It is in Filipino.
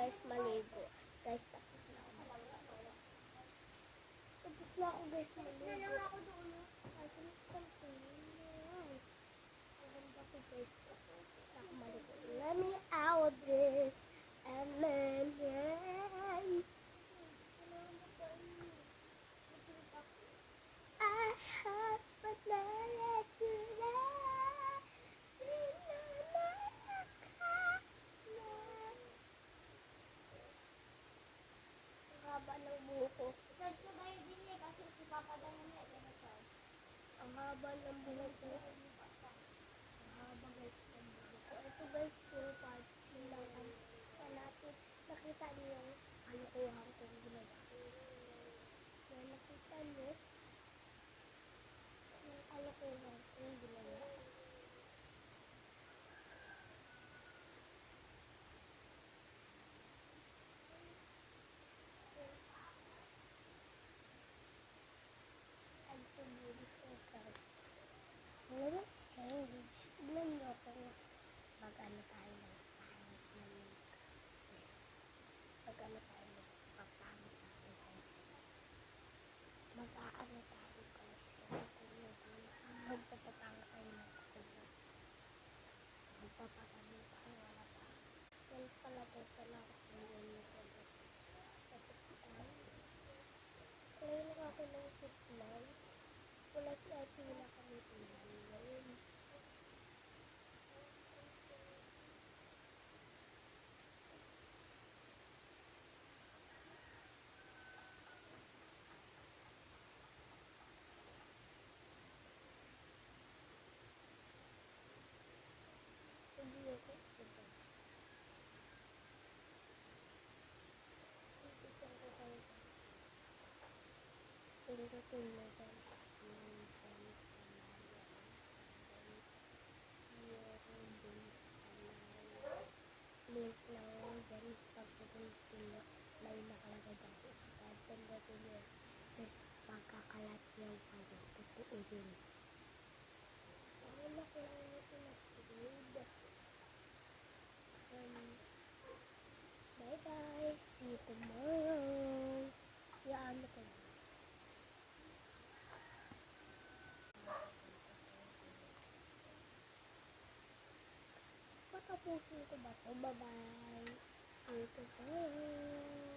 guys maligo. Guys, tapos na ako maligo. Tapos na ako guys maligo. Nalang ako doon. I think something. Ang ganda ko guys. Tapos na ako maligo. Let me out this. And then yes. I have but not let you know. Ang haba ng buhok ko. Charge ko tayo din eh kasi si Papa daw niya charge. Ang haba ng buhok ko. Ang haba guys ng buhok ko. Ito guys yung part kailangan natin. Nakita niyo yung kalukuhan kong ginawa. Yan, nakita niyo yung kalukuhan kong ginawa. I'm so beautiful guys. Let us change. Tignan niyo kung mag-ano tayo ng pangit na makeup. Mag-ano tayo ng papangit natin guys. Mag-aano tayo guys. Magpapapangit tayo ng kulot. Magpapagano tayo wala pa. Yan pala guys. Wala ko kung yun yung kulot. Tapos tayo. Kaya lang ako ng signal. Wala si Ate na kami ngayon. Hindi ako ito. Ito ko kayo guys. Pindutin mo guys. Yung guys sa Maya. Yung guys sa Maya. Link lang dyan. Pag pindutin mo, may nakalagay dyan po sa card. Pindutin mo. Guys, pagkakalat yung kayo. Totoo yun. Wala ko lang ito na food. Bye-bye. See you tomorrow. Yaan ko lang. Patapusin ko ba ito? Bye-bye. See you tomorrow.